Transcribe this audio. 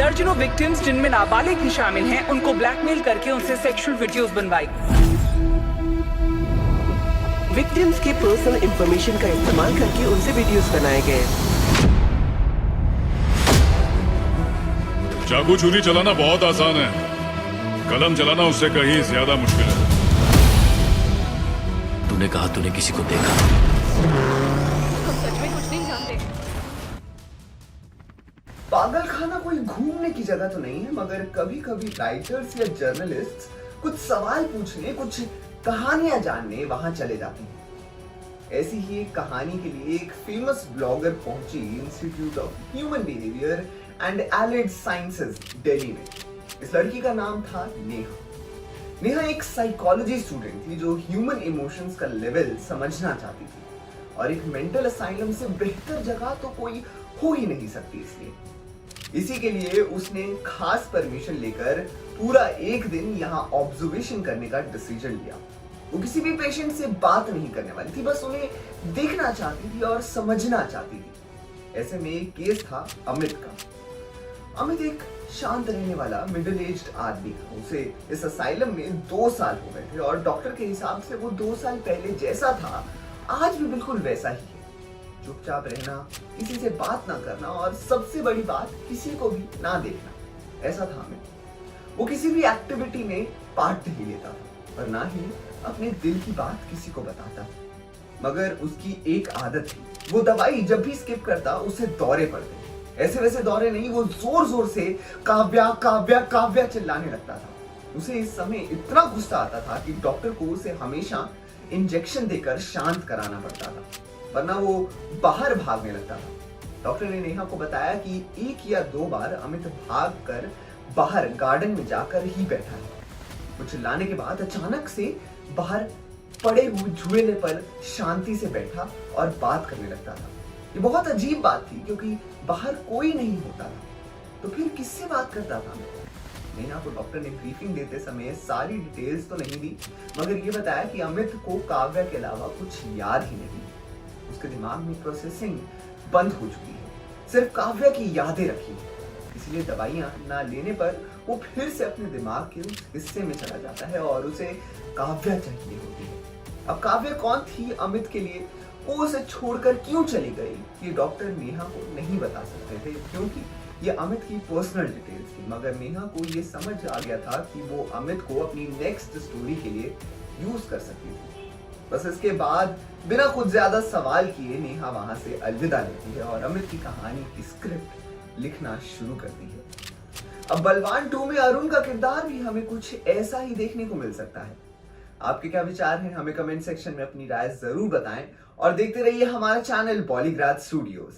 दर्जनों विक्टिम्स जिनमें नाबालिग भी शामिल हैं उनको ब्लैकमेल करके उनसे सेक्सुअल वीडियोस बनवाई। विक्टिम्स के पर्सनल इंफॉर्मेशन का इस्तेमाल करके उनसे वीडियोस बनाए गए। चाकू छुरी चलाना बहुत आसान है, कलम चलाना उससे कहीं ज्यादा मुश्किल है। तूने कहा तूने किसी को देखा? हम सच में कुछ नहीं जानते। पागल खाना कोई घूमने की जगह तो नहीं है, मगर कभी कभी राइटर्स या जर्नलिस्ट कुछ सवाल पूछने, कुछ कहानियां जानने वहां चले जाते हैं। ऐसी ही एक कहानी के लिए एक फेमस ब्लॉगर पहुंची institute of human behaviour and allied sciences Delhi में। इस लड़की का नाम था नेहा। नेहा एक साइकोलॉजी स्टूडेंट थी जो ह्यूमन इमोशंस का लेवल समझना चाहती थी, और एक मेंटल असाइलम से बेहतर जगह तो कोई हो ही नहीं सकती। इसलिए इसी के लिए उसने खास परमिशन लेकर पूरा एक दिन यहाँ ऑब्जर्वेशन करने का डिसीजन लिया। वो किसी भी पेशेंट से बात नहीं करने वाली थी, बस उन्हें देखना चाहती थी और समझना चाहती थी। ऐसे में एक केस था अमित का। अमित एक शांत रहने वाला मिडिल एज्ड आदमी था। उसे इस असाइलम में 2 साल हो गए थे और डॉक्टर के हिसाब से वो 2 साल पहले जैसा था आज भी बिल्कुल वैसा ही है। चुपचाप रहना, किसी से बात ना करना और सबसे बड़ी बात किसी को भी ना देखना, ऐसा था अमित। वो किसी भी एक्टिविटी में पार्ट नहीं लेता था और ना ही अपने दिल की बात किसी को बताता था। मगर उसकी एक आदत थी, वो दवाई जब भी स्किप करता उसे दौरे पड़ते। ऐसे वैसे दौरे नहीं, वो जोर जोर से काव्या काव्या काव्या चिल्लाने लगता था। उसे इस समय इतना गुस्सा आता था कि डॉक्टर को उसे हमेशा इंजेक्शन देकर शांत कराना पड़ता था, वरना वो बाहर भागने लगता था। डॉक्टर ने नेहा को बताया कि 1 या 2 बार अमित भाग कर बाहर गार्डन में जाकर ही बैठा है। कुछ चिल्लाने के बाद अचानक से बाहर पड़े हुए झूले पर शांति से बैठा और बात करने लगता था। ये बहुत अजीब बात थी क्योंकि बाहर कोई नहीं होता था, तो फिर किससे बात करता था? नेहा को डॉक्टर ने ब्रीफिंग देते समय सारी डिटेल्स तो नहीं दी, मगर ये बताया कि अमित को काव्या के अलावा कुछ याद ही नहीं। उसके दिमाग में प्रोसेसिंग बंद हो चुकी है, सिर्फ काव्या की यादें रखी है। इसलिए दवाइयां ना लेने पर वो फिर से अपने दिमाग के उस हिस्से में चला जाता है और उसे काव्या चाहिए होती है। अब काव्या कौन थी अमित के लिए, वो उसे छोड़कर क्यों चली गई, ये डॉक्टर नेहा को नहीं बता सकते थे क्योंकि ये अमित की पर्सनल डिटेल्स थी। मगर नेहा को ये समझ आ गया था कि वो अमित को अपनी नेक्स्ट स्टोरी के लिए यूज कर सकती थी। बस इसके बाद बिना कुछ ज्यादा सवाल किए नेहा वहां से अलविदा लेती है और अमित की कहानी की स्क्रिप्ट लिखना शुरू करती है। अब बलवान 2 में अरुण का किरदार भी हमें कुछ ऐसा ही देखने को मिल सकता है। आपके क्या विचार हैं, हमें कमेंट सेक्शन में अपनी राय जरूर बताएं और देखते रहिए हमारा चैनल पॉलीग्राफ स्टूडियोज।